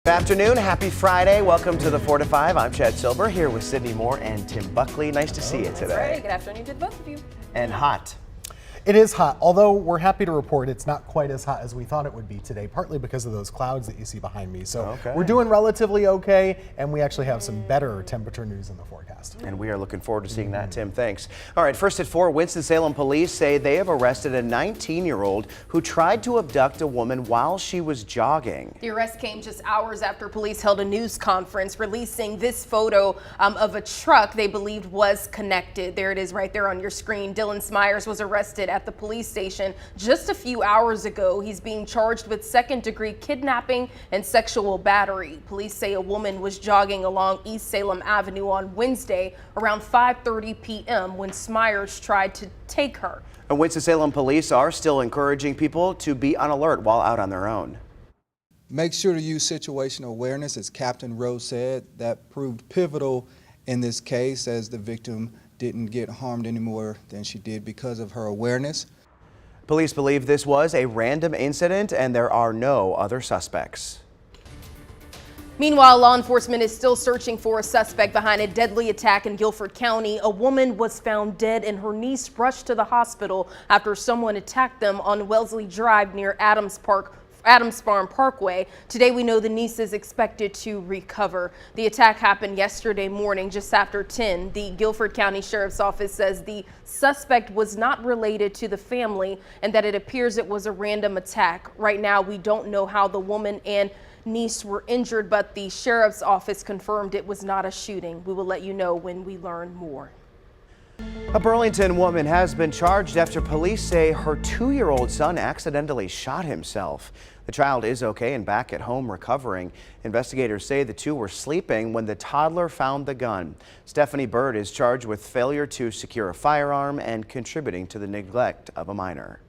Afternoon, happy Friday. Welcome to the 4 to 5. I'm Chad Silver here with Sydney Moore and Tim Buckley. Nice to see you today. That's right. Good afternoon to both of you. And hot. It is hot, although we're happy to report it's not quite as hot as we thought it would be today, partly because of those clouds that you see behind me. So we're doing relatively okay, and we actually have some better temperature news in the forecast. And we are looking forward to seeing that, Tim. Thanks. All right, first at 4, Winston-Salem police say they have arrested a 19-year-old who tried to abduct a woman while she was jogging. The arrest came just hours after police held a news conference releasing this photo of a truck they believed was connected. There it is right there on your screen. Dylan Smyers was arrested at the police station just a few hours ago. He's being charged with second-degree kidnapping and sexual battery. Police say a woman was jogging along East Salem Avenue on Wednesday around 5:30 p.m. when Smyers tried to take her. And Winston-Salem police are still encouraging people to be on alert while out on their own. Make sure to use situational awareness, as Captain Rose said. That proved pivotal in this case, as the victim didn't get harmed any more than she did because of her awareness. Police believe this was a random incident and there are no other suspects. Meanwhile, law enforcement is still searching for a suspect behind a deadly attack in Guilford County. A woman was found dead and her niece rushed to the hospital after someone attacked them on Wellesley Drive near Adams Farm Parkway. Today we know the niece is expected to recover. The attack happened yesterday morning just after 10. The Guilford County Sheriff's Office says the suspect was not related to the family and that it appears it was a random attack. Right now we don't know how the woman and niece were injured, but the Sheriff's Office confirmed it was not a shooting. We will let you know when we learn more. A Burlington woman has been charged after police say her 2-year-old son accidentally shot himself. The child is okay and back at home recovering. Investigators say the two were sleeping when the toddler found the gun. Stephanie Bird is charged with failure to secure a firearm and contributing to the neglect of a minor.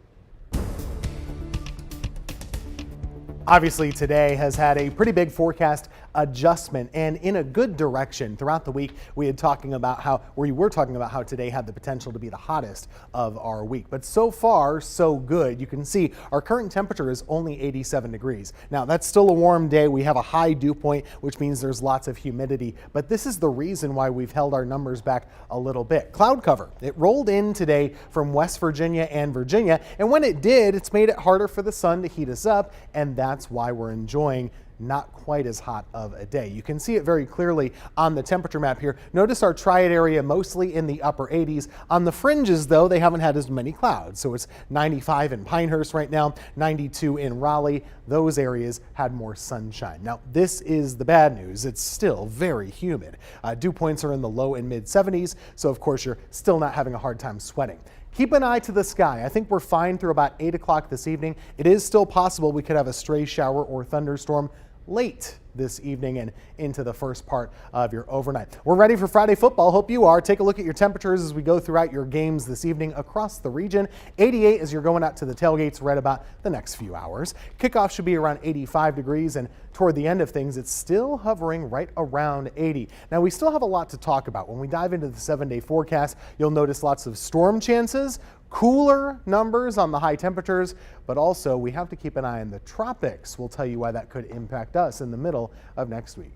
Obviously, today has had a pretty big forecast adjustment and in a good direction. Throughout the week, we were talking about how today had the potential to be the hottest of our week. But so far, so good. You can see our current temperature is only 87 degrees. Now, that's still a warm day. We have a high dew point, which means there's lots of humidity. But this is the reason why we've held our numbers back a little bit. Cloud cover. It rolled in today from West Virginia and Virginia. And when it did, it's made it harder for the sun to heat us up. And that's why we're enjoying not quite as hot of a day. You can see it very clearly on the temperature map here. Notice our triad area mostly in the upper 80s. On the fringes, though, they haven't had as many clouds. So it's 95 in Pinehurst right now, 92 in Raleigh. Those areas had more sunshine. Now, this is the bad news. It's still very humid. Dew points are in the low and mid 70s. So, of course, you're still not having a hard time sweating. Keep an eye to the sky. I think we're fine through about 8 o'clock this evening. It is still possible we could have a stray shower or thunderstorm late this evening and into the first part of your overnight. We're ready for Friday football. Hope you are. Take a look at your temperatures as we go throughout your games this evening across the region. 88 as you're going out to the tailgates right about the next few hours. Kickoff should be around 85 degrees, and toward the end of things, it's still hovering right around 80. Now, we still have a lot to talk about. When we dive into the 7-day forecast, you'll notice lots of storm chances, cooler numbers on the high temperatures, but also we have to keep an eye on the tropics. We'll tell you why that could impact us in the middle of next week.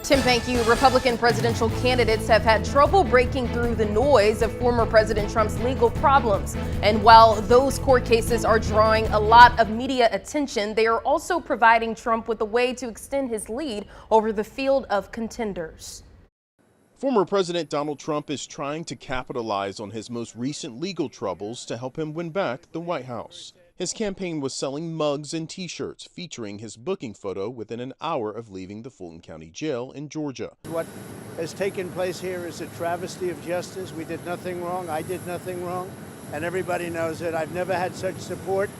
Tim, thank you. Republican presidential candidates have had trouble breaking through the noise of former President Trump's legal problems. And while those court cases are drawing a lot of media attention, they are also providing Trump with a way to extend his lead over the field of contenders. Former President Donald Trump is trying to capitalize on his most recent legal troubles to help him win back the White House. His campaign was selling mugs and T-shirts featuring his booking photo within an hour of leaving the Fulton County Jail in Georgia. What has taken place here is a travesty of justice. We did nothing wrong. I did nothing wrong. And everybody knows it. I've never had such support.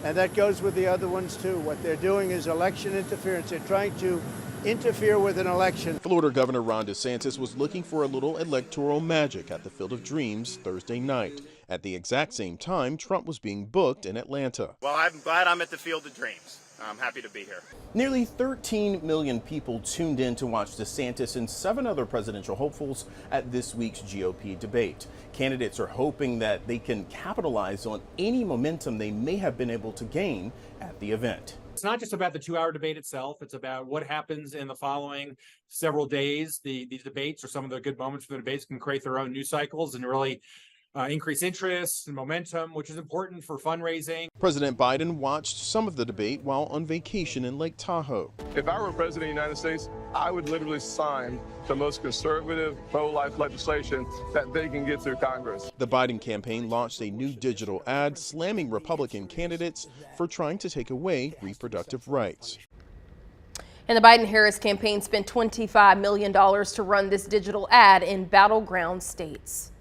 And that goes with the other ones, too. What they're doing is election interference. They're trying to interfere with an election. Florida Governor Ron DeSantis was looking for a little electoral magic at the Field of Dreams Thursday night. At the exact same time, Trump was being booked in Atlanta. Well, I'm glad I'm at the Field of Dreams. I'm happy to be here. Nearly 13 million people tuned in to watch DeSantis and 7 other presidential hopefuls at this week's GOP debate. Candidates are hoping that they can capitalize on any momentum they may have been able to gain at the event. It's not just about the 2-hour debate itself. It's about what happens in the following several days. These debates, or some of the good moments for the debates, can create their own news cycles and really increase interest and momentum, which is important for fundraising. President Biden watched some of the debate while on vacation in Lake Tahoe. If I were president of the United States, I would literally sign the most conservative pro-life legislation that they can get through Congress. The Biden campaign launched a new digital ad slamming Republican candidates for trying to take away reproductive rights. And the Biden-Harris campaign spent $25 million to run this digital ad in battleground states.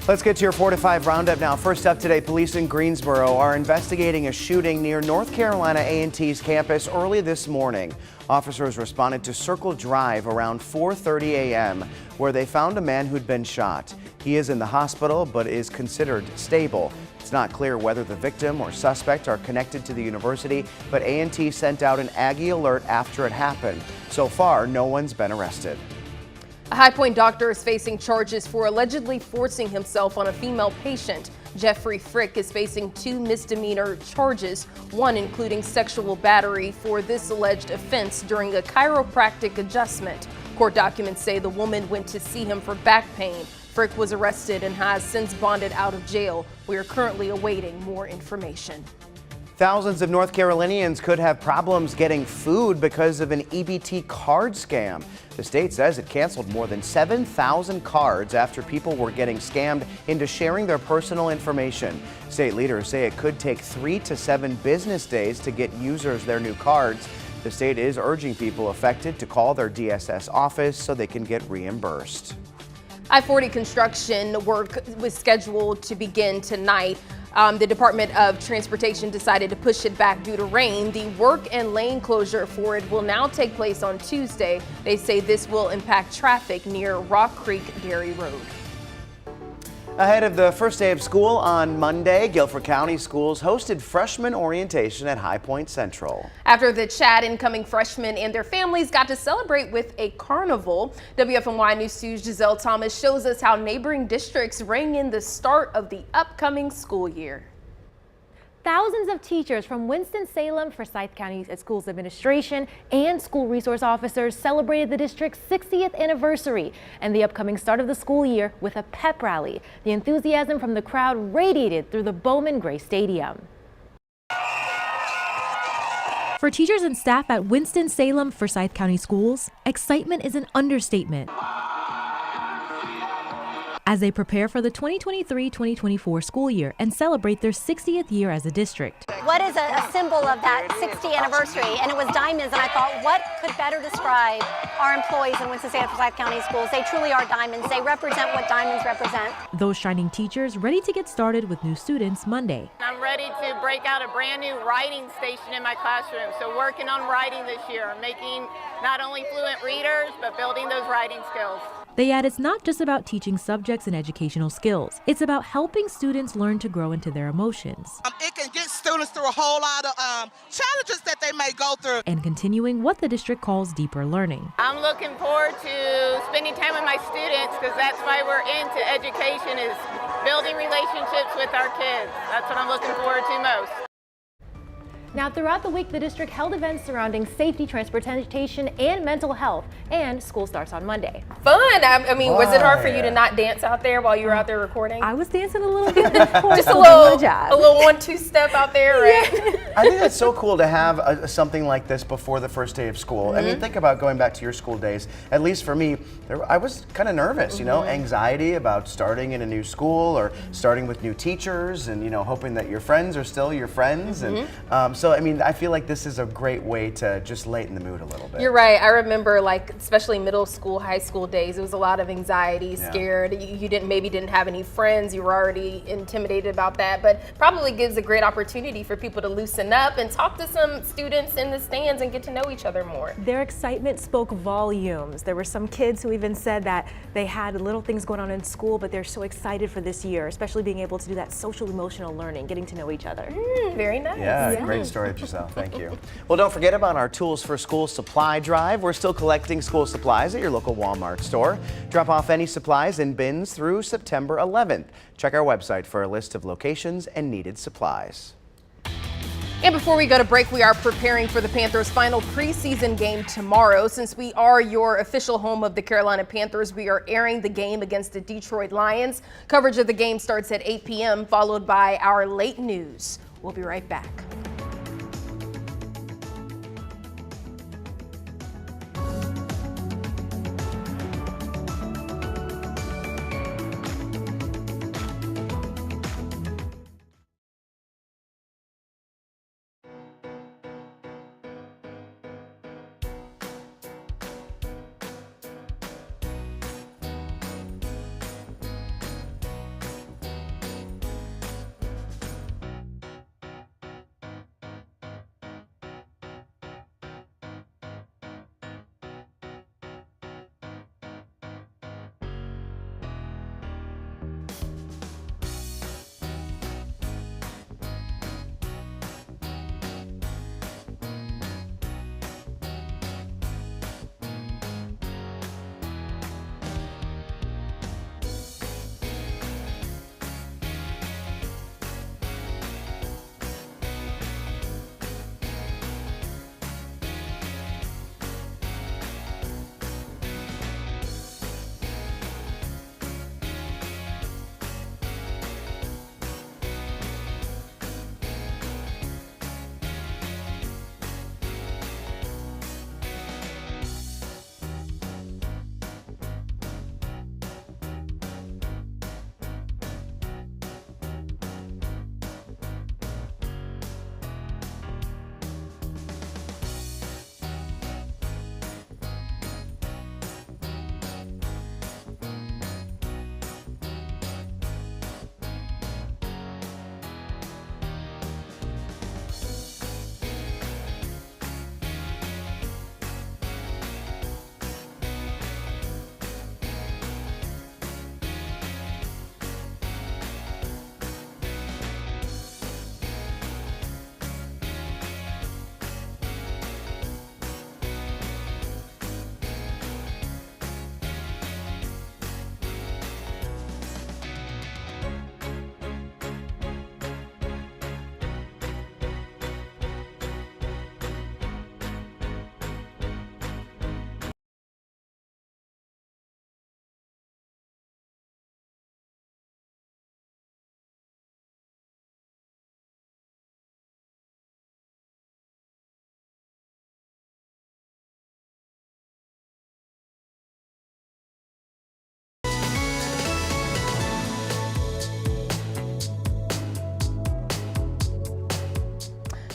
Let's get to your 4 to 5 roundup now. First up today, police in Greensboro are investigating a shooting near North Carolina A&T's campus early this morning. Officers responded to Circle Drive around 4:30 a.m. where they found a man who'd been shot. He is in the hospital but is considered stable. It's not clear whether the victim or suspect are connected to the university, but A&T sent out an Aggie alert after it happened. So far, no one's been arrested. A High Point doctor is facing charges for allegedly forcing himself on a female patient. Jeffrey Frick is facing 2 misdemeanor charges, one including sexual battery for this alleged offense during a chiropractic adjustment. Court documents say the woman went to see him for back pain. Frick was arrested and has since bonded out of jail. We are currently awaiting more information. Thousands of North Carolinians could have problems getting food because of an EBT card scam. The state says it canceled more than 7,000 cards after people were getting scammed into sharing their personal information. State leaders say it could take 3 to 7 business days to get users their new cards. The state is urging people affected to call their DSS office so they can get reimbursed. I-40 construction work was scheduled to begin tonight. The Department of Transportation decided to push it back due to rain. The work and lane closure for it will now take place on Tuesday. They say this will impact traffic near Rock Creek Dairy Road. Ahead of the first day of school on Monday, Guilford County Schools hosted freshman orientation at High Point Central. After the chat, incoming freshmen and their families got to celebrate with a carnival. WFMY News 2's Giselle Thomas shows us how neighboring districts rang in the start of the upcoming school year. Thousands of teachers from Winston-Salem, Forsyth County Schools Administration, and school resource officers celebrated the district's 60th anniversary and the upcoming start of the school year with a pep rally. The enthusiasm from the crowd radiated through the Bowman Gray Stadium. For teachers and staff at Winston-Salem, Forsyth County Schools, excitement is an understatement as they prepare for the 2023-2024 school year and celebrate their 60th year as a district. What is a symbol of that 60th anniversary? And it was diamonds, and I thought, what could better describe our employees in Winston-Salem, Forsyth County Schools? They truly are diamonds. They represent what diamonds represent. Those shining teachers ready to get started with new students Monday. I'm ready to break out a brand new writing station in my classroom. So working on writing this year, making not only fluent readers, but building those writing skills. They add it's not just about teaching subjects and educational skills. It's about helping students learn to grow into their emotions. It can get students through a whole lot of challenges that they may go through. And continuing what the district calls deeper learning. I'm looking forward to spending time with my students because that's why we're into education, is building relationships with our kids. That's what I'm looking forward to most. Now, throughout the week, the district held events surrounding safety, transportation, and mental health, and school starts on Monday. Fun! I mean, was it hard for you to not dance out there while you were out there recording? I was dancing a little bit, of course. Just a little 1-2 step out there, right? Yeah. I think that's so cool to have something like this before the first day of school. I mean, think about going back to your school days. At least for me, I was kind of nervous, you know, anxiety about starting in a new school or starting with new teachers and, you know, hoping that your friends are still your friends. And so, I mean, I feel like this is a great way to just lighten the mood a little bit. You're right. I remember, like, especially middle school, high school days, it was a lot of anxiety, scared. You maybe didn't have any friends. You were already intimidated about that, but probably gives a great opportunity for people to loosen up and talk to some students in the stands and get to know each other more. Their excitement spoke volumes. There were some kids who even said that they had little things going on in school, but they're so excited for this year, especially being able to do that social emotional learning, getting to know each other. Very nice. Yeah, great story, Giselle. Thank you. Well, don't forget about our Tools for School supply drive. We're still collecting school supplies at your local Walmart store. Drop off any supplies in bins through September 11th. Check our website for a list of locations and needed supplies. And before we go to break, we are preparing for the Panthers' final preseason game tomorrow. Since we are your official home of the Carolina Panthers, we are airing the game against the Detroit Lions. Coverage of the game starts at 8 p.m., followed by our late news. We'll be right back.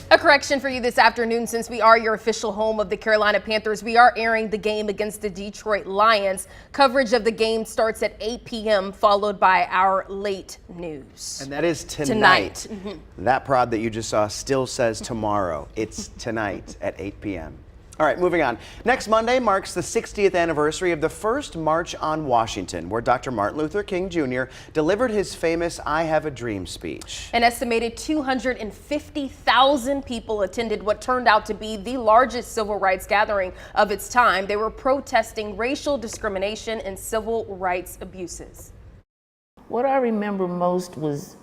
A correction for you this afternoon, since we are your official home of the Carolina Panthers, we are airing the game against the Detroit Lions. Coverage of the game starts at 8 p.m., followed by our late news. And that is tonight. That prod that you just saw still says tomorrow. It's tonight at 8 p.m. All right, moving on. Next Monday marks the 60th anniversary of the first March on Washington, where Dr. Martin Luther King Jr. delivered his famous I Have a Dream speech. An estimated 250,000 people attended what turned out to be the largest civil rights gathering of its time. They were protesting racial discrimination and civil rights abuses. What I remember most was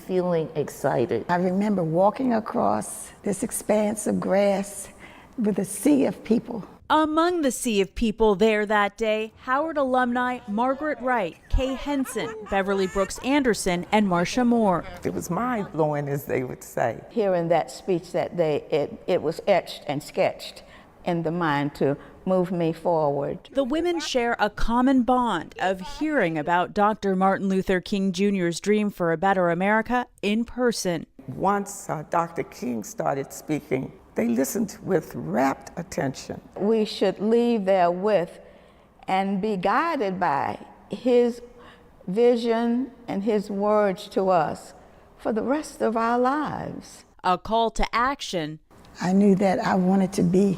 feeling excited. I remember walking across this expanse of grass with a sea of people. Among the sea of people there that day, Howard alumni Margaret Wright, Kay Henson, Beverly Brooks Anderson, and Marsha Moore. It was mind-blowing, as they would say. Hearing that speech that day, it was etched and sketched in the mind to move me forward. The women share a common bond of hearing about Dr. Martin Luther King Jr.'s dream for a better America in person. Once Dr. King started speaking, they listened with rapt attention. We should leave there with and be guided by his vision and his words to us for the rest of our lives. A call to action. I knew that I wanted to be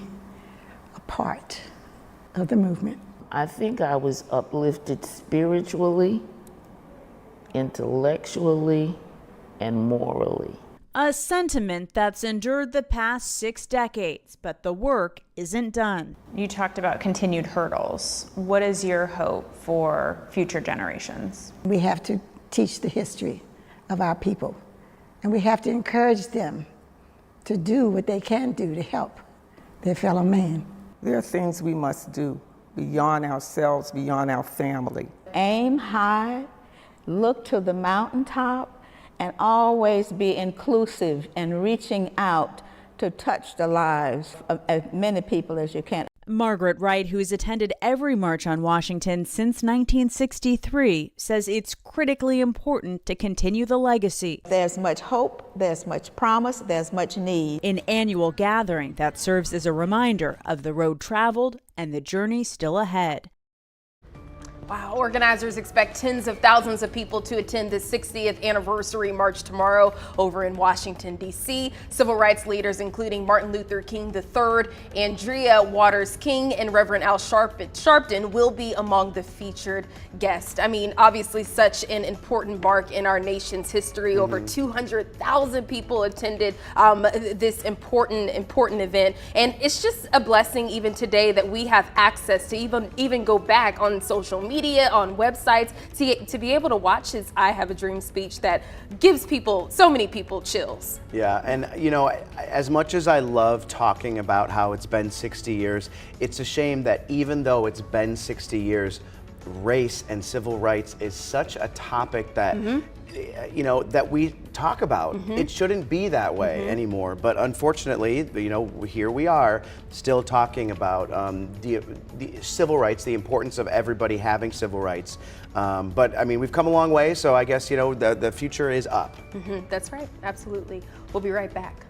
a part of the movement. I think I was uplifted spiritually, intellectually, and morally. A sentiment that's endured the past 6 decades, but the work isn't done. You talked about continued hurdles. What is your hope for future generations? We have to teach the history of our people, and we have to encourage them to do what they can do to help their fellow man. There are things we must do beyond ourselves, beyond our family. Aim high, look to the mountaintop, and always be inclusive and reaching out to touch the lives of as many people as you can. Margaret Wright, who has attended every march on Washington since 1963, says it's critically important to continue the legacy. There's much hope, there's much promise, there's much need. An annual gathering that serves as a reminder of the road traveled and the journey still ahead. Wow, organizers expect tens of thousands of people to attend the 60th anniversary march tomorrow over in Washington, D.C. Civil rights leaders, including Martin Luther King III, Andrea Waters King, and Reverend Al Sharpton, will be among the featured guests. I mean, obviously such an important mark in our nation's history. Over 200,000 people attended this important event. And it's just a blessing even today that we have access to even go back on social media, on websites, to be able to watch his I Have a Dream speech that gives so many people chills. Yeah, and you know, as much as I love talking about how it's been 60 years, it's a shame that even though it's been 60 years, race and civil rights is such a topic that you know, that we talk about. It shouldn't be that way anymore, but unfortunately, you know, here we are still talking about the civil rights, the importance of everybody having civil rights. But I mean, we've come a long way, so I guess, you know, the future is up. That's right, absolutely. We'll be right back.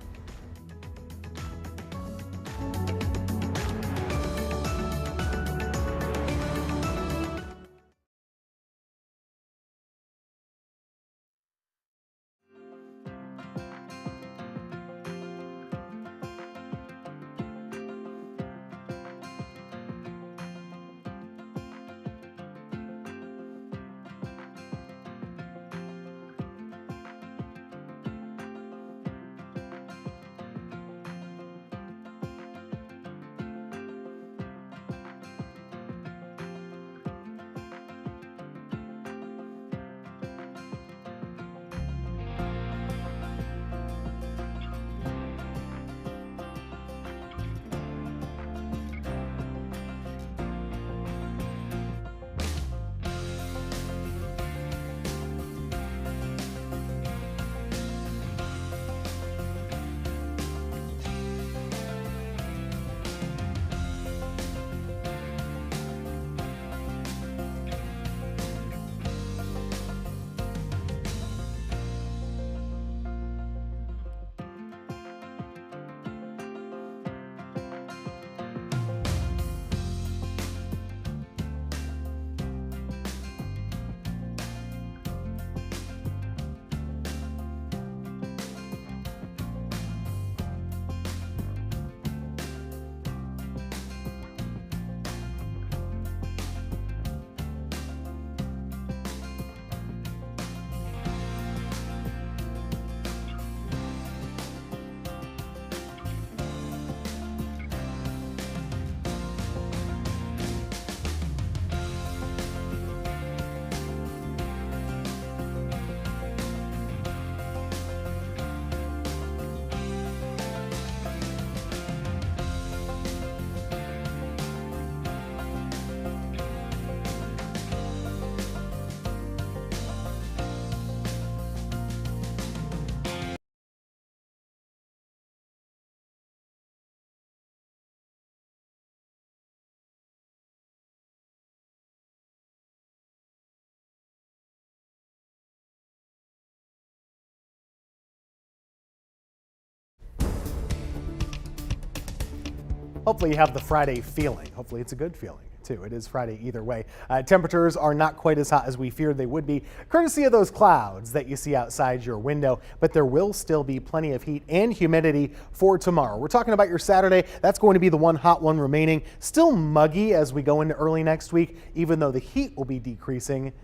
Hopefully you have the Friday feeling. Hopefully it's a good feeling too. It is Friday either way. Temperatures are not quite as hot as we feared they would be, courtesy of those clouds that you see outside your window, but there will still be plenty of heat and humidity for tomorrow. We're talking about your Saturday. That's going to be the one hot one remaining. Still muggy as we go into early next week, even though the heat will be decreasing.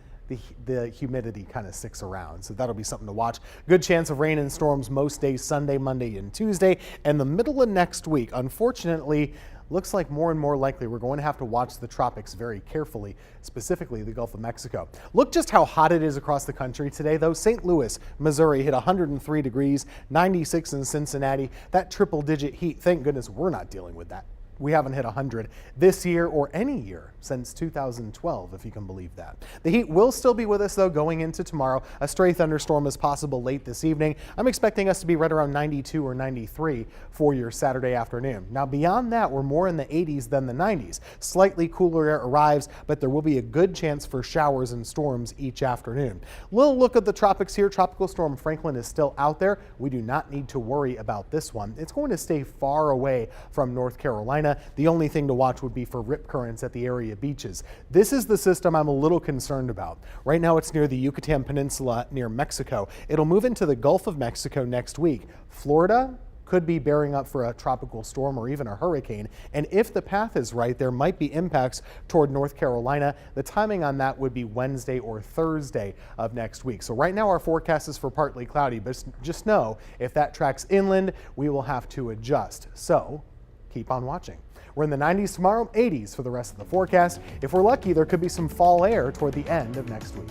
The humidity kind of sticks around, so that'll be something to watch. Good chance of rain and storms most days Sunday, Monday, and Tuesday, and the middle of next week. Unfortunately, looks like more and more likely we're going to have to watch the tropics very carefully, specifically the Gulf of Mexico. Look just how hot it is across the country today, though. St. Louis, Missouri hit 103 degrees, 96 in Cincinnati. That triple-digit heat, thank goodness we're not dealing with that. We haven't hit 100 this year or any year since 2012, if you can believe that. The heat will still be with us, though, going into tomorrow. A stray thunderstorm is possible late this evening. I'm expecting us to be right around 92 or 93 for your Saturday afternoon. Now, beyond that, we're more in the 80s than the 90s. Slightly cooler air arrives, but there will be a good chance for showers and storms each afternoon. Little look at the tropics here. Tropical Storm Franklin is still out there. We do not need to worry about this one. It's going to stay far away from North Carolina. The only thing to watch would be for rip currents at the area beaches. This is the system I'm a little concerned about. Right now it's near the Yucatan Peninsula near Mexico. It'll move into the Gulf of Mexico next week. Florida could be bearing up for a tropical storm or even a hurricane. And if the path is right, there might be impacts toward North Carolina. The timing on that would be Wednesday or Thursday of next week. So right now our forecast is for partly cloudy, but just know if that tracks inland, we will have to adjust. So keep on watching. We're in the 90s tomorrow, 80s for the rest of the forecast. If we're lucky, there could be some fall air toward the end of next week.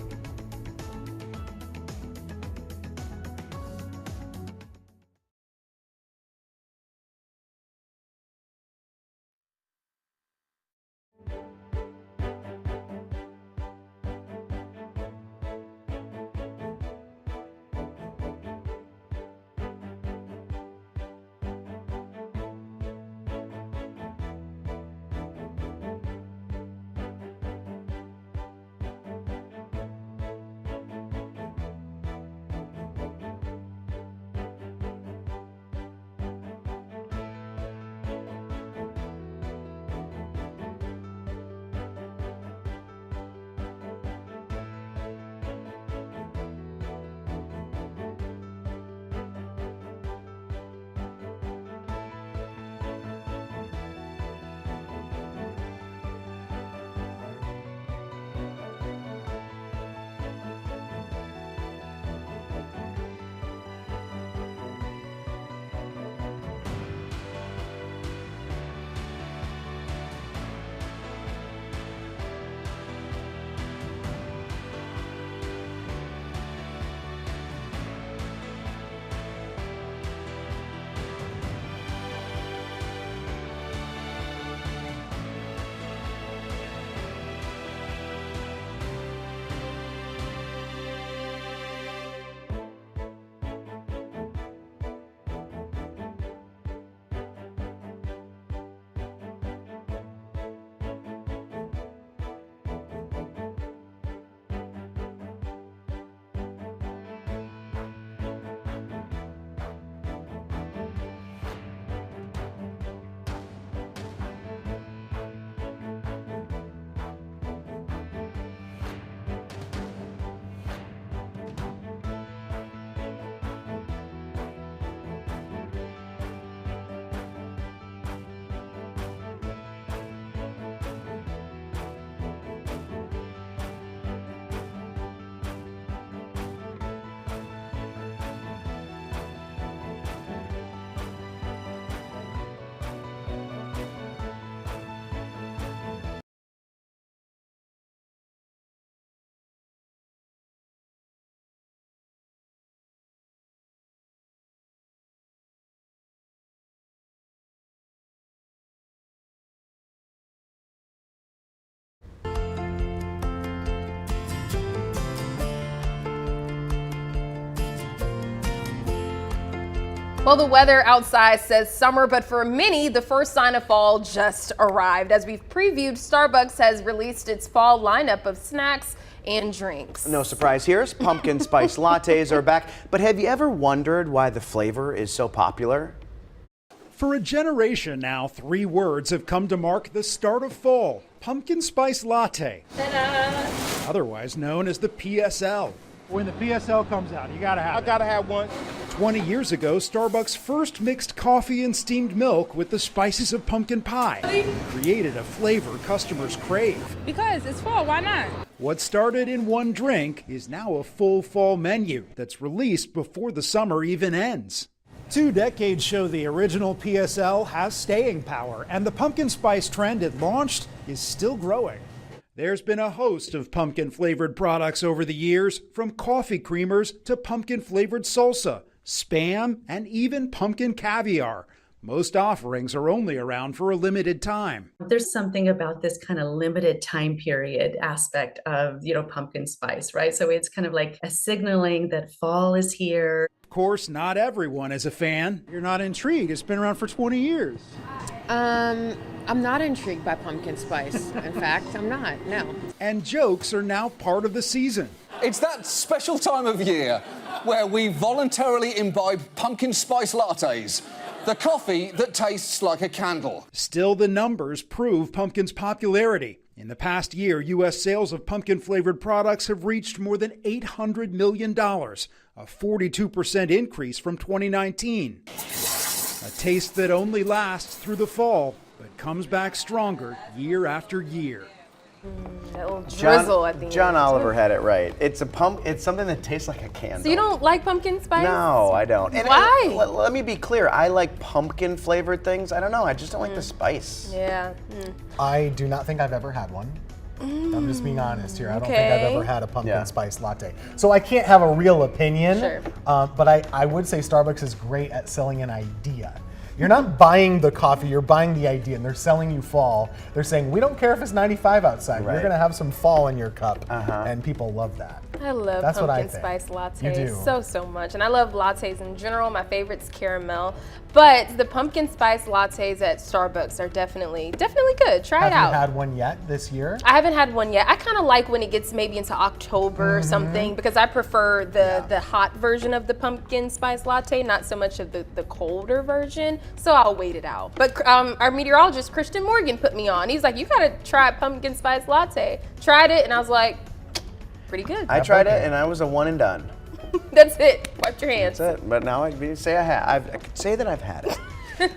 Well, the weather outside says summer, but for many, the first sign of fall just arrived. As we've previewed, Starbucks has released its fall lineup of snacks and drinks. No surprise here, pumpkin spice lattes are back. But have you ever wondered why the flavor is so popular? For a generation now, 3 words have come to mark the start of fall: pumpkin spice latte, otherwise known as the PSL. When the PSL comes out, you gotta have it. I gotta have one. 20 years ago, Starbucks first mixed coffee and steamed milk with the spices of pumpkin pie, created a flavor customers crave. Because it's fall, why not? What started in one drink is now a full fall menu that's released before the summer even ends. 2 decades show the original PSL has staying power, and the pumpkin spice trend it launched is still growing. There's been a host of pumpkin-flavored products over the years, from coffee creamers to pumpkin-flavored salsa, Spam, and even pumpkin caviar. Most offerings are only around for a limited time. There's something about this kind of limited time period aspect of, pumpkin spice, right? So it's kind of like a signaling that fall is here. Of course, not everyone is a fan. You're not intrigued. It's been around for 20 years. I'm not intrigued by pumpkin spice. In fact, I'm not, no. And jokes are now part of the season. It's that special time of year where we voluntarily imbibe pumpkin spice lattes, the coffee that tastes like a candle. Still, the numbers prove pumpkin's popularity. In the past year, U.S. sales of pumpkin-flavored products have reached more than $800 million, a 42% increase from 2019. A taste that only lasts through the fall, but comes back stronger year after year. That little drizzle at the end. John Oliver had it right. It's something that tastes like a candle. So you don't like pumpkin spice? No, I don't. And why? Let me be clear. I like pumpkin flavored things. I don't know. I just don't like the spice. Yeah. I do not think I've ever had one. I'm just being honest here. I don't think I've ever had a pumpkin spice latte. So I can't have a real opinion. Sure. But I would say Starbucks is great at selling an idea. You're not buying the coffee, you're buying the idea, and they're selling you fall. They're saying, we don't care if it's 95 outside, Right. you're gonna have some fall in your cup, and people love that. I love That's what I pumpkin think. spice lattes You do. so much. And I love lattes in general. My favorite's caramel. But the pumpkin spice lattes at Starbucks are definitely good. Try it out. Have you had one yet this year? I haven't had one yet. I kind of like when it gets maybe into October or something, because I prefer the hot version of the pumpkin spice latte, not so much of the colder version. So I'll wait it out. But our meteorologist, Christian Morgan, put me on. He's like, you gotta try pumpkin spice latte. Tried it and I was like, pretty good. I tried it and I was a one and done. That's it. Wipe your hands. That's it. But now I could say I could say that I've had it.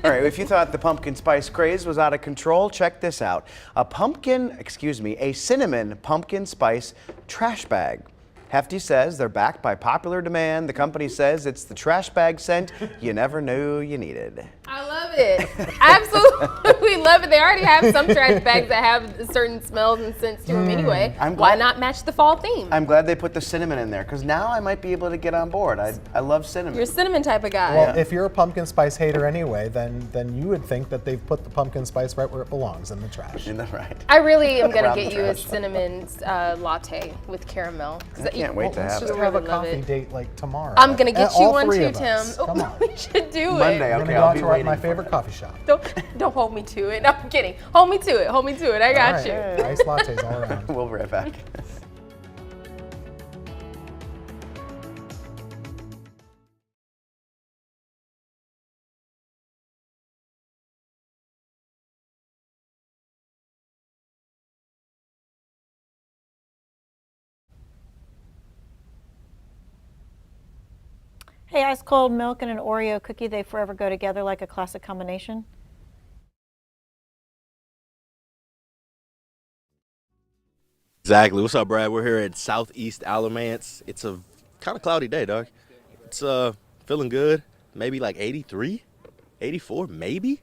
All right, if you thought the pumpkin spice craze was out of control, check this out. A cinnamon pumpkin spice trash bag. Hefty says they're backed by popular demand. The company says it's the trash bag scent you never knew you needed. I love it. Absolutely love it. They already have some trash bags that have certain smells and scents to them anyway. Why not match the fall theme? I'm glad they put the cinnamon in there, because now I might be able to get on board. I love cinnamon. You're a cinnamon type of guy. Well, if you're a pumpkin spice hater anyway, then you would think that they've put the pumpkin spice right where it belongs, in the trash. Right. I really am going to Around get the you a trash. cinnamon latte with caramel. I can't wait to have Let's it. just have a coffee date like tomorrow. I'm going to get you All one three too, of us. Tim. Come on. We should do Monday, it. We're okay, gonna I'll go be to waiting my for favorite coffee shop. Don't hold me to it. No, I'm kidding. Hold me to it. Hold me to it. I got you. Iced lattes all around. We'll be right back. Hey, ice cold milk and an Oreo cookie, they forever go together like a classic combination. Exactly. What's up, Brad? We're here at Southeast Alamance. It's a kind of cloudy day, dog. It's feeling good. Maybe like 83, 84, maybe.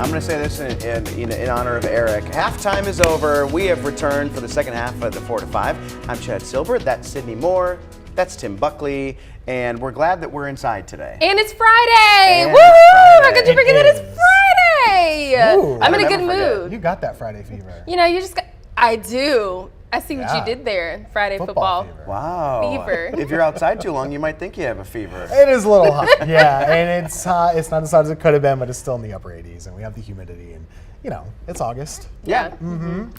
I'm going to say this in honor of Eric. Halftime is over. We have returned for the second half of the 4 to 5. I'm Chad Silver. That's Sydney Moore. That's Tim Buckley. And we're glad that we're inside today. And it's Friday. And Woohoo! it's How could you forget that it's Friday? Ooh, I'm in a good mood. You got that Friday fever. You know, you just got, I do. I see what you did there. Friday football. Fever. Wow. Fever. If you're outside too long, you might think you have a fever. It is a little hot. Yeah, and it's not as hot as it could have been, but it's still in the upper 80s, and we have the humidity, and you know, it's August. Yeah,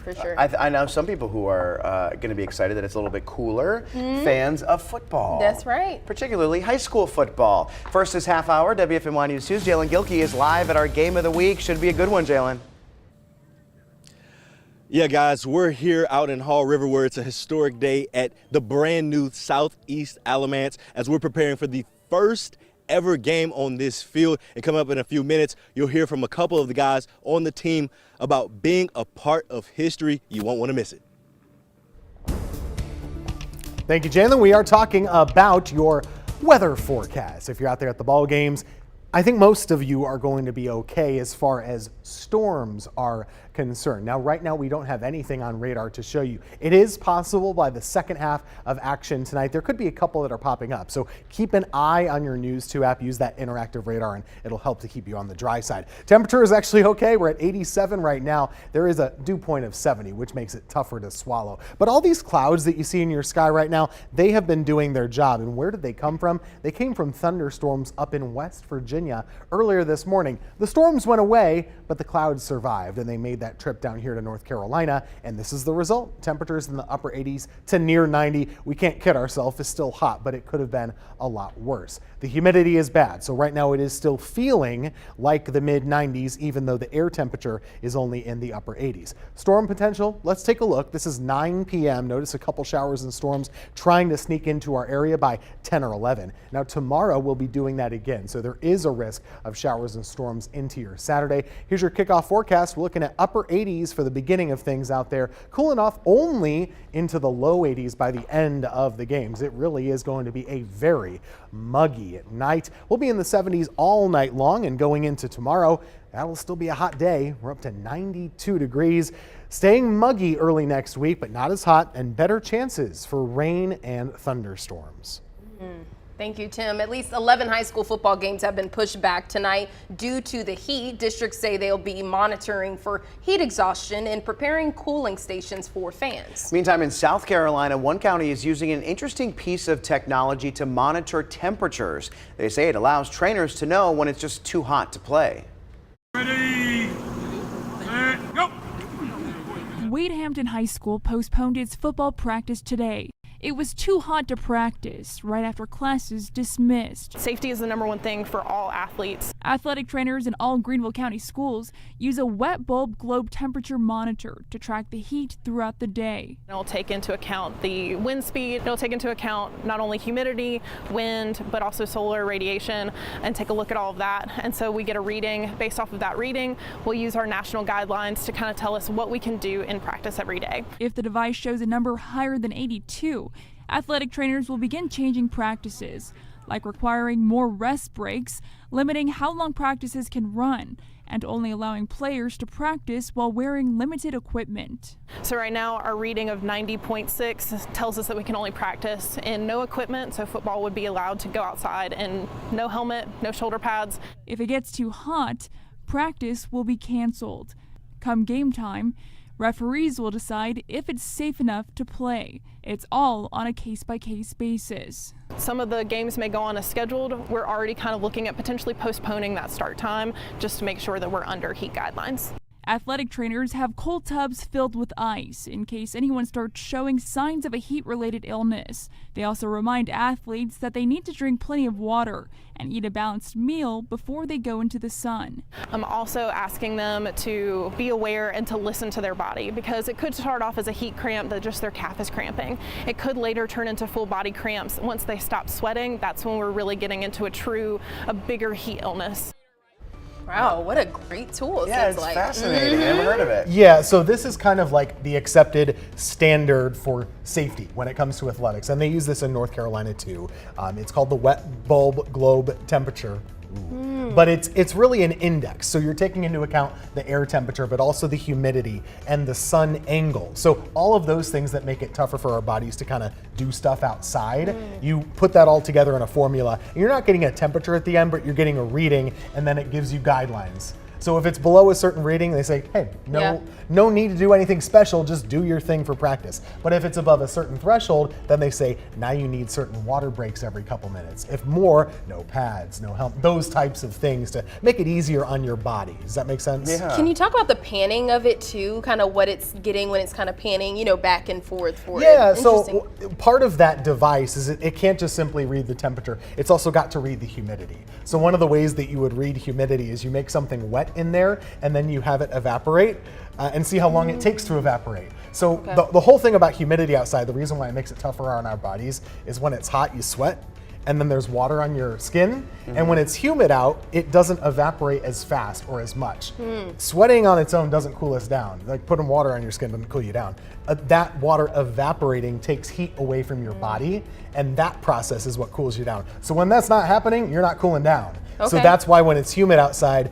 for sure. I know some people who are going to be excited that it's a little bit cooler. Fans of football. That's right. Particularly high school football. First is half hour. WFMY News 2's Jalen Gilkey is live at our game of the week. Should be a good one, Jalen. Yeah, guys, we're here out in Hall River where it's a historic day at the brand new Southeast Alamance as we're preparing for the first ever game on this field. And coming up in a few minutes, you'll hear from a couple of the guys on the team about being a part of history. You won't want to miss it. Thank you, Jalen. We are talking about your weather forecast. If you're out there at the ball games, I think most of you are going to be okay as far as storms are concerned. Now, right now, we don't have anything on radar to show you. It is possible by the second half of action tonight, there could be a couple that are popping up. So keep an eye on your News 2 app. Use that interactive radar, and it'll help to keep you on the dry side. Temperature is actually okay. We're at 87 right now. There is a dew point of 70, which makes it tougher to swallow. But all these clouds that you see in your sky right now, they have been doing their job. And where did they come from? They came from thunderstorms up in West Virginia earlier this morning. The storms went away, but the clouds survived, and they made that trip down here to North Carolina, and this is the result. Temperatures in the upper 80s to near 90. We can't kid ourselves, it's still hot, but it could have been a lot worse. The humidity is bad, so right now it is still feeling like the mid 90s, even though the air temperature is only in the upper 80s. Storm potential, let's take a look. This is 9 p.m. Notice a couple showers and storms trying to sneak into our area by 10 or 11. Now tomorrow we'll be doing that again, so there is a risk of showers and storms into your Saturday. Here's your kickoff forecast. We're looking at upper 80s for the beginning of things out there, cooling off only into the low 80s by the end of the games. It really is going to be a very muggy at night. We'll be in the 70s all night long, and going into tomorrow, that'll still be a hot day. We're up to 92 degrees. Staying muggy early next week, but not as hot, and better chances for rain and thunderstorms. Thank you, Tim. At least 11 high school football games have been pushed back tonight due to the heat. Districts say they'll be monitoring for heat exhaustion and preparing cooling stations for fans. Meantime, in South Carolina, one county is using an interesting piece of technology to monitor temperatures. They say it allows trainers to know when it's just too hot to play. Ready, set, go! Wade Hampton High School postponed its football practice today. It was too hot to practice right after classes dismissed. Safety is the #1 thing for all athletes. Athletic trainers in all Greenville County schools use a wet bulb globe temperature monitor to track the heat throughout the day. It'll take into account the wind speed. It'll take into account not only humidity, wind, but also solar radiation, and take a look at all of that. And so we get a reading. Based off of that reading, we'll use our national guidelines to kind of tell us what we can do in practice every day. If the device shows a number higher than 82, athletic trainers will begin changing practices, like requiring more rest breaks, limiting how long practices can run, and only allowing players to practice while wearing limited equipment. So right now our reading of 90.6 tells us that we can only practice in no equipment, so football would be allowed to go outside in no helmet, no shoulder pads. If it gets too hot, practice will be canceled. Come game time, referees will decide if it's safe enough to play. It's all on a case-by-case basis. Some of the games may go on as scheduled. We're already kind of looking at potentially postponing that start time just to make sure that we're under heat guidelines. Athletic trainers have cold tubs filled with ice in case anyone starts showing signs of a heat-related illness. They also remind athletes that they need to drink plenty of water and eat a balanced meal before they go into the sun. I'm also asking them to be aware and to listen to their body, because it could start off as a heat cramp that just their calf is cramping. It could later turn into full body cramps. Once they stop sweating, that's when we're really getting into a bigger heat illness. Wow, what a great tool it Yeah, seems it's like. fascinating. I never heard of it. Yeah, so this is kind of like the accepted standard for safety when it comes to athletics, and they use this in North Carolina too. It's called the wet bulb globe temperature. but it's really an index. So you're taking into account the air temperature, but also the humidity and the sun angle. So all of those things that make it tougher for our bodies to kind of do stuff outside, you put that all together in a formula. And you're not getting a temperature at the end, but you're getting a reading, and then it gives you guidelines. So if it's below a certain reading, they say, hey, no need to do anything special, just do your thing for practice. But if it's above a certain threshold, then they say, now you need certain water breaks every couple minutes. If more, no pads, no help, those types of things to make it easier on your body. Does that make sense? Yeah. Can you talk about the panning of it too? Kind of what it's getting when it's kind of panning, back and forth for it. Yeah, so part of that device is it can't just simply read the temperature. It's also got to read the humidity. So one of the ways that you would read humidity is you make something wet in there and then you have it evaporate and see how long it takes to evaporate. So the whole thing about humidity outside, the reason why it makes it tougher on our bodies is when it's hot, you sweat, and then there's water on your skin. And when it's humid out, it doesn't evaporate as fast or as much. Sweating on its own doesn't cool us down. Like putting water on your skin doesn't cool you down. That water evaporating takes heat away from your body, and that process is what cools you down. So when that's not happening, you're not cooling down. So that's why when it's humid outside,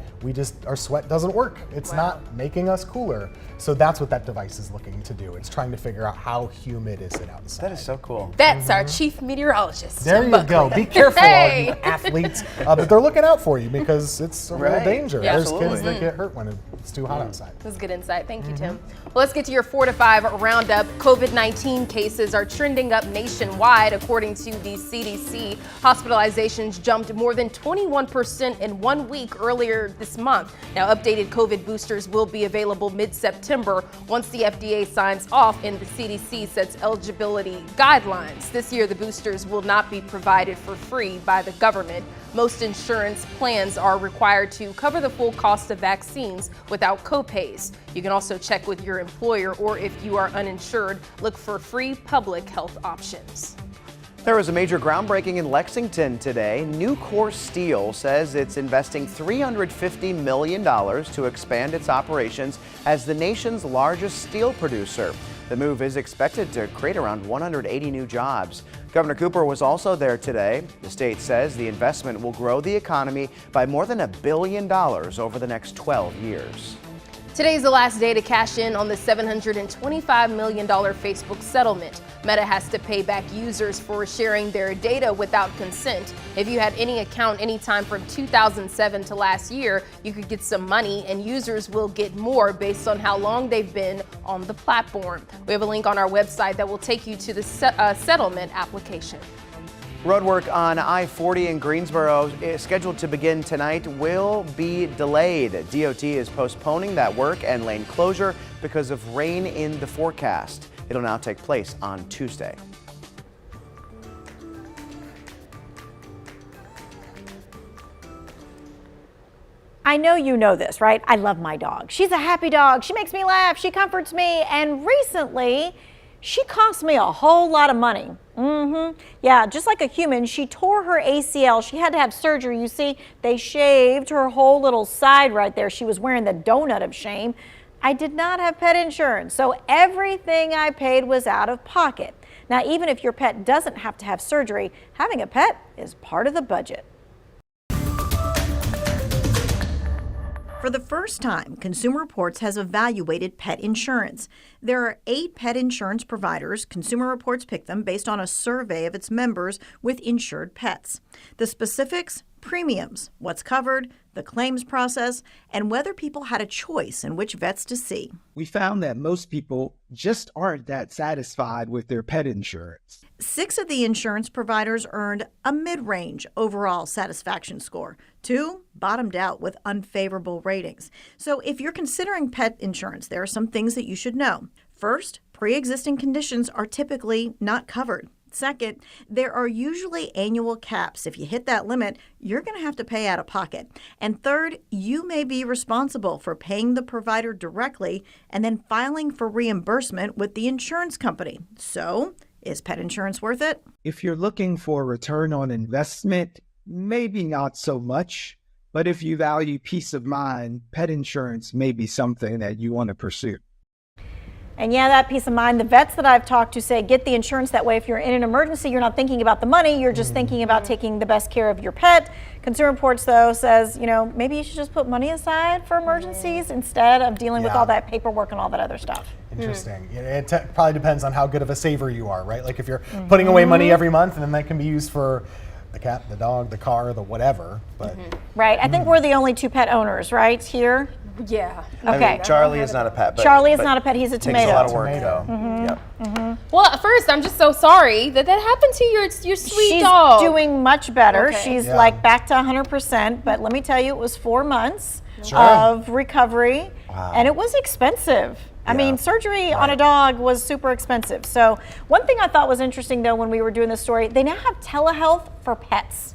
our sweat doesn't work. It's not making us cooler. So that's what that device is looking to do. It's trying to figure out how humid is it outside. That is so cool. That's our chief meteorologist. There you go. Be careful, all you athletes. But they're looking out for you because it's a real danger. Yeah, There's kids that get hurt when it's too hot outside. That's good insight. Thank you, Tim. Well, let's get to your 4 to 5 roundup. COVID-19 cases are trending up nationwide. According to the CDC, hospitalizations jumped more than 21% in 1 week earlier this month. Now, updated COVID boosters will be available mid-September once the FDA signs off and the CDC sets eligibility guidelines. This year, the boosters will not be provided for free by the government. Most insurance plans are required to cover the full cost of vaccines without copays. You can also check with your employer, or if you are uninsured, look for free public health options. There was a major groundbreaking in Lexington today. Nucor Steel says it's investing $350 million to expand its operations as the nation's largest steel producer. The move is expected to create around 180 new jobs. Governor Cooper was also there today. The state says the investment will grow the economy by more than $1 billion over the next 12 years. Today is the last day to cash in on the $725 million Facebook settlement. Meta has to pay back users for sharing their data without consent. If you had any account anytime from 2007 to last year, you could get some money, and users will get more based on how long they've been on the platform. We have a link on our website that will take you to the settlement application. Roadwork on I-40 in Greensboro is scheduled to begin tonight will be delayed. DOT is postponing that work and lane closure because of rain in the forecast. It'll now take place on Tuesday. I know you know this, right? I love my dog. She's a happy dog. She makes me laugh. She comforts me. And recently, she cost me a whole lot of money. Yeah, just like a human, she tore her ACL. She had to have surgery. You see, they shaved her whole little side right there. She was wearing the donut of shame. I did not have pet insurance, so everything I paid was out of pocket. Now, even if your pet doesn't have to have surgery, having a pet is part of the budget. For the first time, Consumer Reports has evaluated pet insurance. There are 8 pet insurance providers. Consumer Reports picked them based on a survey of its members with insured pets. The specifics: premiums, what's covered, the claims process, and whether people had a choice in which vets to see. We found that most people just aren't that satisfied with their pet insurance. 6 of the insurance providers earned a mid-range overall satisfaction score. 2 bottomed out with unfavorable ratings. So if you're considering pet insurance, there are some things that you should know. First, pre-existing conditions are typically not covered. Second, there are usually annual caps. If you hit that limit, you're going to have to pay out of pocket. And third, you may be responsible for paying the provider directly and then filing for reimbursement with the insurance company. So, is pet insurance worth it? If you're looking for a return on investment, maybe not so much. But if you value peace of mind, pet insurance may be something that you want to pursue. And yeah, that peace of mind. The vets that I've talked to say get the insurance. That way, if you're in an emergency, you're not thinking about the money. You're just thinking about taking the best care of your pet. Consumer Reports, though, says, you know, maybe you should just put money aside for emergencies instead of dealing with all that paperwork and all that other stuff. Interesting. It probably depends on how good of a saver you are, right? Like if you're putting away money every month, and then that can be used for the cat, the dog, the car, the whatever. But right. I think we're the only 2 pet owners, right, here? Yeah. Okay. I mean, Charlie is not a pet. But, Charlie is not a pet. He's a tomato. Takes a lot of work. Yep. Well, at first, I'm just so sorry that happened to your sweet She's dog. doing much better. Okay. She's like back to 100%. But let me tell you, it was 4 months of recovery, and it was expensive. I mean, surgery on a dog was super expensive. So one thing I thought was interesting, though, when we were doing this story, they now have telehealth for pets.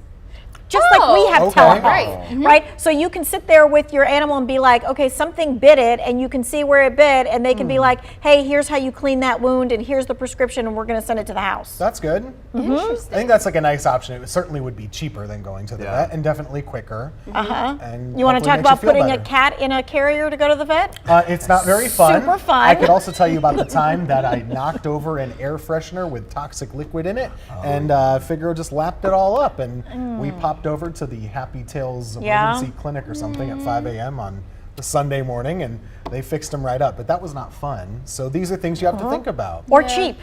Just like we have telehealth, right? So you can sit there with your animal and be like, okay, something bit it, and you can see where it bit, and they can be like, hey, here's how you clean that wound, and here's the prescription, and we're going to send it to the house. That's good. Interesting. I think that's like a nice option. It certainly would be cheaper than going to the vet, and definitely quicker. And You want to talk hopefully about makes you feel putting a better. cat in a carrier to go to the vet? It's not very fun. Super fun. I could also tell you about the time that I knocked over an air freshener with toxic liquid in it, and Figaro just lapped it all up, and we popped over to the Happy Tales emergency clinic or something at 5 a.m. on the Sunday morning, and they fixed them right up. But that was not fun. So these are things you have to think about. Or cheap.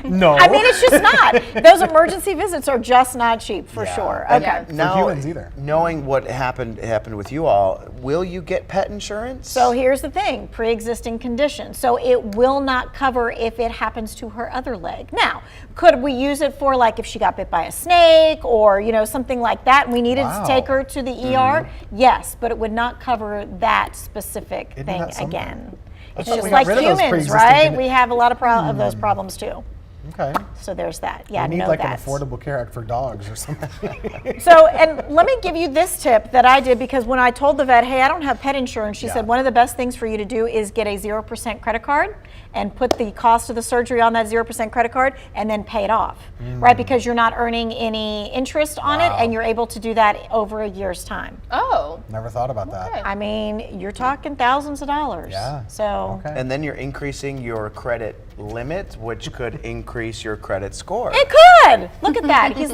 No. I mean, it's just not. Those emergency visits are just not cheap, for sure. Okay. Now, humans either. knowing what happened with you all, will you get pet insurance? So here's the thing, pre-existing condition. So it will not cover if it happens to her other leg. Now, could we use it for like if she got bit by a snake or, you know, something like that and we needed to take her to the ER? Yes, but it would not cover that specific thing again. It's just like humans, right? We have a lot of those problems too. Okay. So there's that. Yeah, we need know like that. an Affordable Care Act for dogs or something. So, and let me give you this tip that I did, because when I told the vet, hey, I don't have pet insurance, she said one of the best things for you to do is get a 0% credit card and put the cost of the surgery on that 0% credit card and then pay it off, right? Because you're not earning any interest on it, and you're able to do that over a year's time. Oh. Never thought about that. I mean, you're talking thousands of dollars. Yeah. So. And then you're increasing your credit limit, which could increase your credit score. It could. Look at that. He's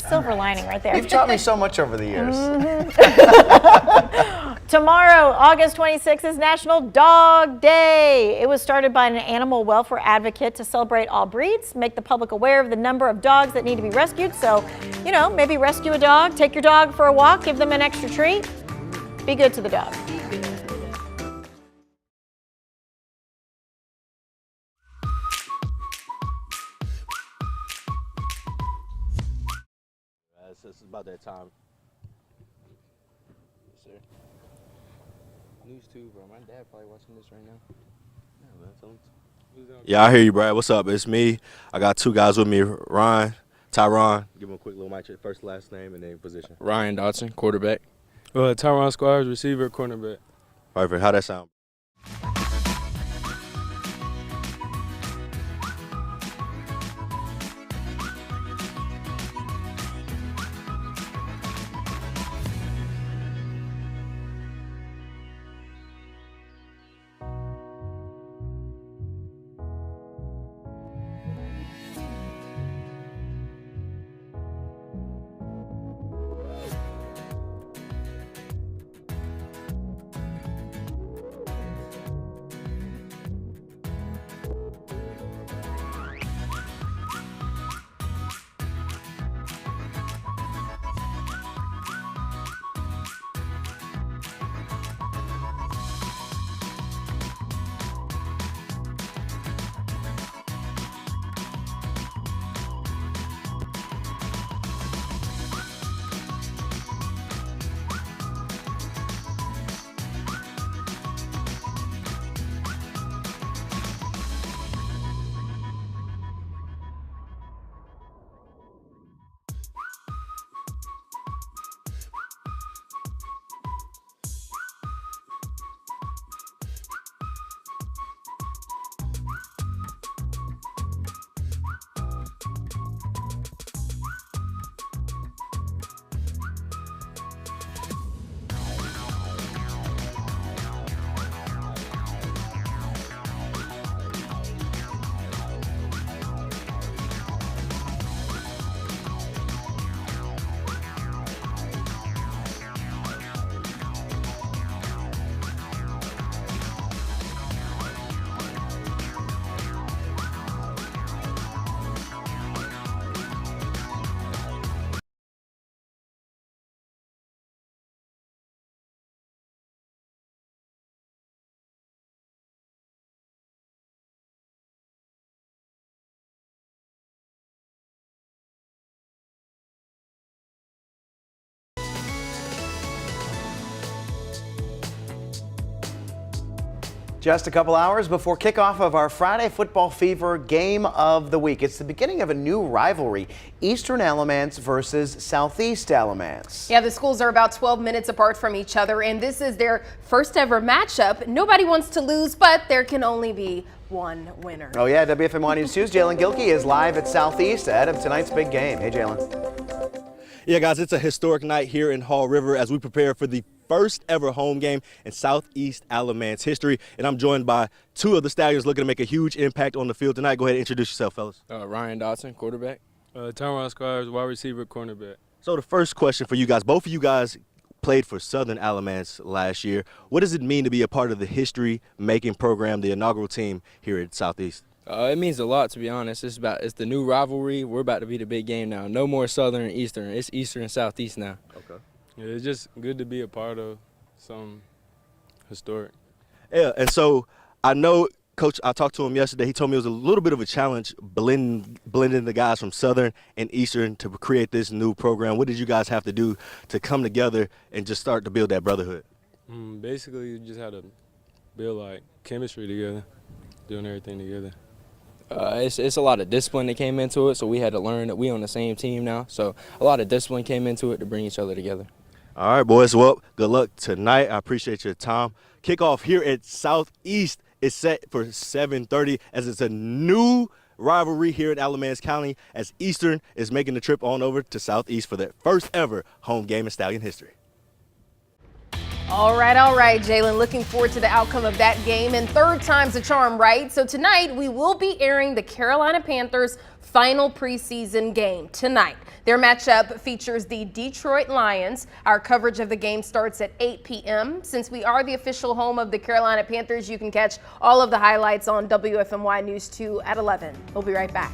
silver lining right there. You've taught me so much over the years. Tomorrow, August 26th, is National Dog Day. It was started by an animal welfare advocate to celebrate all breeds, make the public aware of the number of dogs that need to be rescued. So, you know, maybe rescue a dog, take your dog for a walk, give them an extra treat. Be good to the dog. It's about that time. Yes, sir. News too, bro. My dad probably watching this right now. Yeah, man, tell him. Yeah, I hear you, Brad. What's up? It's me. I got 2 guys with me, Tyron. Give him a quick little mic check, first, last name, and then position. Ryan Dotson, quarterback. Tyron Squires, receiver, cornerback. Perfect. How that sound? Just a couple hours before kickoff of our Friday Football Fever game of the week. It's the beginning of a new rivalry, Eastern Alamance versus Southeast Alamance. Yeah, the schools are about 12 minutes apart from each other, and this is their first ever matchup. Nobody wants to lose, but there can only be one winner. Oh yeah, WFMY News 2's Jalen Gilkey is live at Southeast ahead of tonight's big game. Hey, Jalen. Yeah, guys, it's a historic night here in Hall River as we prepare for the first ever home game in Southeast Alamance history. And I'm joined by two of the Stallions looking to make a huge impact on the field tonight. Go ahead and introduce yourself, fellas. Ryan Dotson, quarterback. Tyron Squires, wide receiver, cornerback. So the first question for you guys, both of you guys played for Southern Alamance last year. What does it mean to be a part of the history-making program, the inaugural team here at Southeast? It means a lot, to be honest. It's the new rivalry. We're about to be the big game now. No more Southern and Eastern. It's Eastern and Southeast now. Okay. Yeah, it's just good to be a part of something historic. Yeah, and so I know, Coach, I talked to him yesterday. He told me it was a little bit of a challenge blending the guys from Southern and Eastern to create this new program. What did you guys have to do to come together and just start to build that brotherhood? Basically, you just had to build, like, chemistry together, doing everything together. It's a lot of discipline that came into it, so we had to learn that we on the same team now. So a lot of discipline came into it to bring each other together. All right, boys. Well, good luck tonight. I appreciate your time. Kickoff here at Southeast is set for 7:30 as it's a new rivalry here in Alamance County as Eastern is making the trip on over to Southeast for their first ever home game in Stallion history. All right, Jalen. Looking forward to the outcome of that game. And third time's a charm, right? So tonight we will be airing the Carolina Panthers' final preseason game tonight. Their matchup features the Detroit Lions. Our coverage of the game starts at 8 p.m. Since we are the official home of the Carolina Panthers, you can catch all of the highlights on WFMY News 2 at 11. We'll be right back.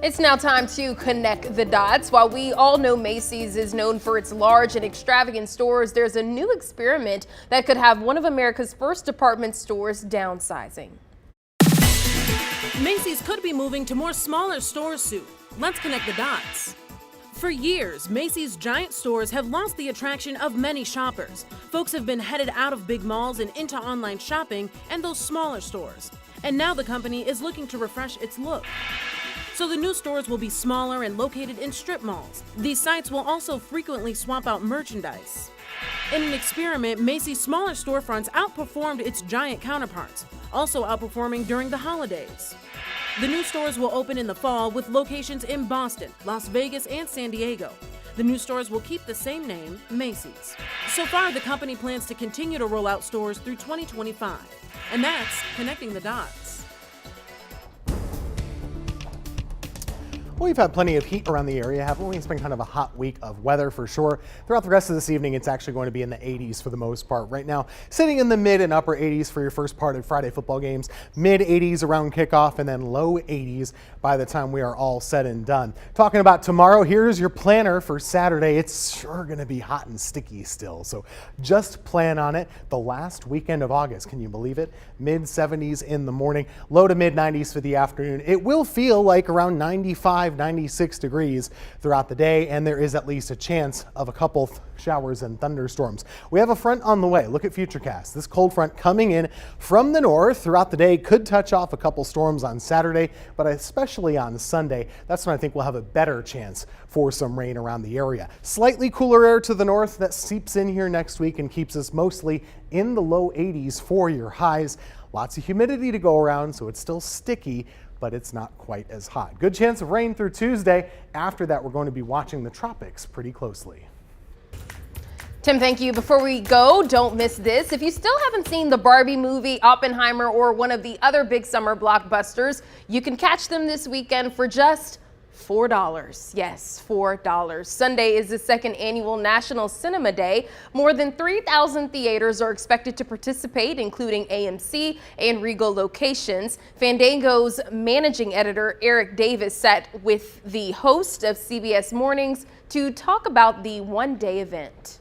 It's now time to connect the dots. While we all know Macy's is known for its large and extravagant stores, there's a new experiment that could have one of America's first department stores downsizing. Macy's could be moving to more smaller stores soon. Let's connect the dots. For years, Macy's giant stores have lost the attraction of many shoppers. Folks have been headed out of big malls and into online shopping and those smaller stores. And now the company is looking to refresh its look. So the new stores will be smaller and located in strip malls. These sites will also frequently swap out merchandise. In an experiment, Macy's smaller storefronts outperformed its giant counterparts, also outperforming during the holidays. The new stores will open in the fall with locations in Boston, Las Vegas, and San Diego. The new stores will keep the same name, Macy's. So far, the company plans to continue to roll out stores through 2025. And that's connecting the dots. Well, we've had plenty of heat around the area, haven't we? It's been kind of a hot week of weather for sure. Throughout the rest of this evening, it's actually going to be in the 80s for the most part. Right now, sitting in the mid and upper 80s for your first part of Friday football games, mid 80s around kickoff, and then low 80s by the time we are all said and done. Talking about tomorrow, here's your planner for Saturday. It's sure going to be hot and sticky still, so just plan on it. The last weekend of August, can you believe it? Mid 70s in the morning, low to mid 90s for the afternoon. It will feel like around 96 degrees throughout the day, and there is at least a chance of a couple showers and thunderstorms. We have a front on the way. Look at Futurecast. This cold front coming in from the north throughout the day could touch off a couple storms on Saturday, but especially on Sunday. That's when I think we'll have a better chance for some rain around the area. Slightly cooler air to the north that seeps in here next week and keeps us mostly in the low 80s for your highs. Lots of humidity to go around, so it's still sticky, but it's not quite as hot. Good chance of rain through Tuesday. After that, we're going to be watching the tropics pretty closely. Tim, thank you. Before we go, don't miss this. If you still haven't seen the Barbie movie, Oppenheimer, or one of the other big summer blockbusters, you can catch them this weekend for just $4. Yes, $4. Sunday is the second annual National Cinema Day. More than 3,000 theaters are expected to participate, including AMC and Regal locations. Fandango's managing editor, Eric Davis, sat with the host of CBS Mornings to talk about the one-day event.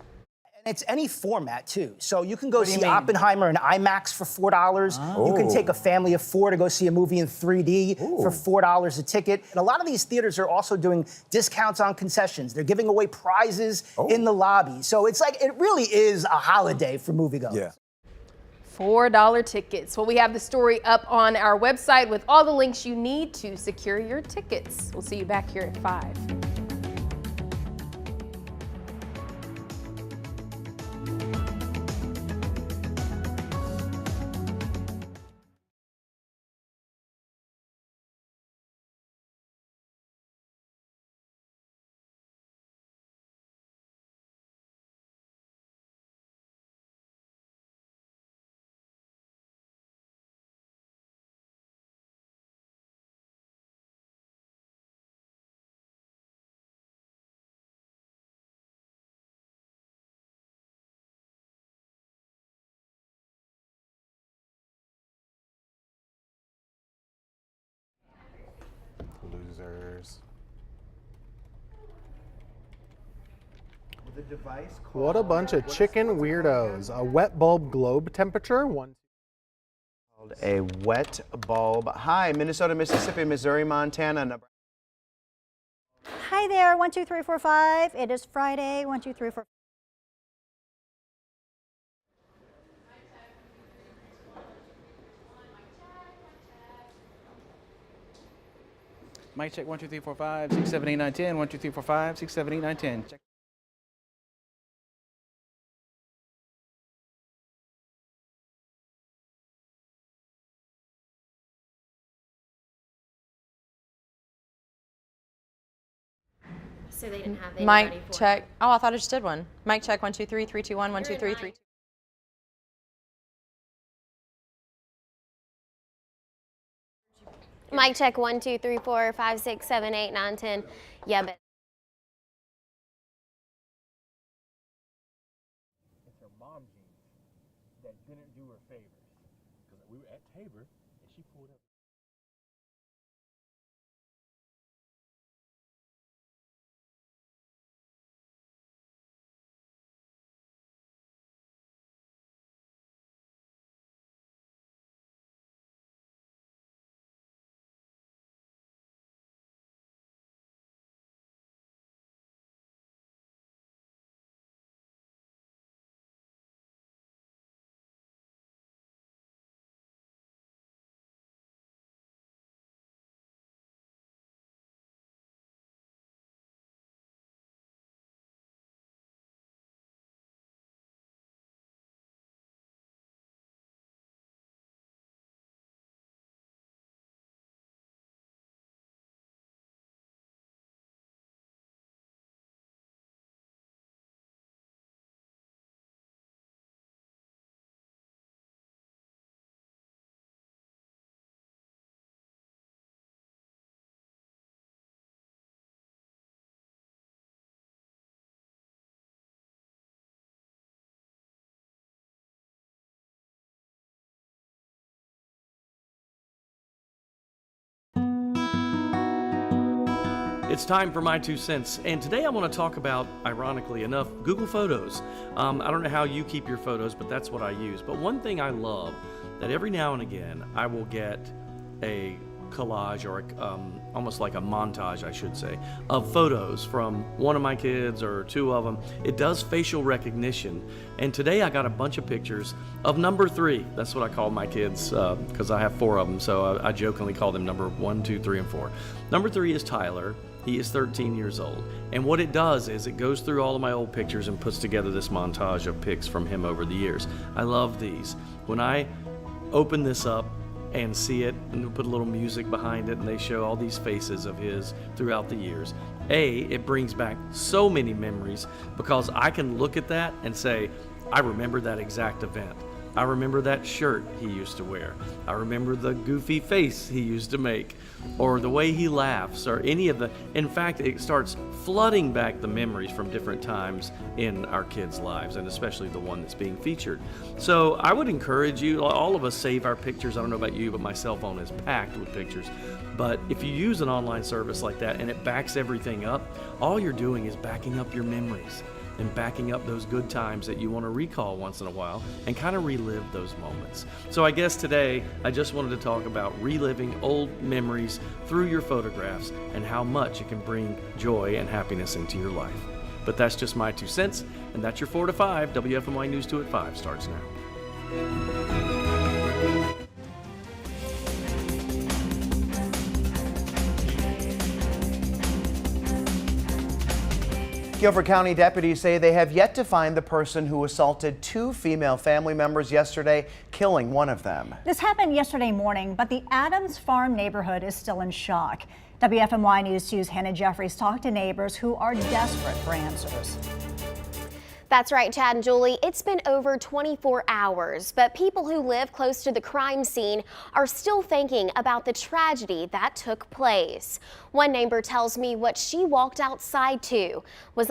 It's any format, too. So you can go see Oppenheimer in IMAX for $4. Oh. You can take a family of 4 to go see a movie in 3D for $4 a ticket. And a lot of these theaters are also doing discounts on concessions. They're giving away prizes in the lobby. So it's like, it really is a holiday for moviegoers. Yeah. $4 tickets. Well, we have the story up on our website with all the links you need to secure your tickets. We'll see you back here at 5. Losers. What a bunch of chicken weirdos. A wet bulb globe temperature. A wet bulb. Hi, Minnesota, Mississippi, Missouri, Montana, Nebraska. Hi there, 1, 2, 3, 4, 5. It is Friday, 1, 2, 3, 4. Mic check 1, 2, 3, 4, 5, 6, 7, 8, 9, 10. 1, 2, 3, 4, 5, 6, 7, 8, 9, 10. Check. So they didn't have Mic check. Oh, I thought I just did one. Mic check 1, 2, 3, 3, 2, 1, 1, 2, 3, 3, 2. Mic check 1, 2, 3, 4, 5, 6, 7, 8, 9, 10. Yeah, but. It's her mom jeans that didn't do her favors. Because we were at Tabor and she pulled up. It's time for my 2 cents, and today I want to talk about, ironically enough, Google Photos. I don't know how you keep your photos, but that's what I use. But one thing I love, that every now and again I will get a collage or almost like a montage, I should say, of photos from one of my kids or two of them. It does facial recognition, and today I got a bunch of pictures of number 3. That's what I call my kids because I have 4 of them, so I jokingly call them number 1, 2, 3, and 4. Number 3 is Tyler. He is 13 years old, and what it does is it goes through all of my old pictures and puts together this montage of pics from him over the years. I love these. When I open this up and see it, and we'll put a little music behind it, and they show all these faces of his throughout the years. It brings back so many memories because I can look at that and say, I remember that exact event. I remember that shirt he used to wear. I remember the goofy face he used to make, or the way he laughs, or any of the, in fact, it starts flooding back the memories from different times in our kids' lives, and especially the one that's being featured. So I would encourage you, all of us save our pictures. I don't know about you, but my cell phone is packed with pictures. But if you use an online service like that and it backs everything up, all you're doing is backing up your memories and backing up those good times that you want to recall once in a while and kind of relive those moments. So I guess today I just wanted to talk about reliving old memories through your photographs and how much it can bring joy and happiness into your life. But that's just my 2 cents, and that's your 4 to 5. WFMY News 2 at 5 starts now. Guilford County deputies say they have yet to find the person who assaulted 2 female family members yesterday, killing one of them. This happened yesterday morning, but the Adams Farm neighborhood is still in shock. WFMY News 2's Hannah Jeffries talked to neighbors who are desperate for answers. That's right, Chad and Julie. It's been over 24 hours, but people who live close to the crime scene are still thinking about the tragedy that took place. One neighbor tells me what she walked outside to was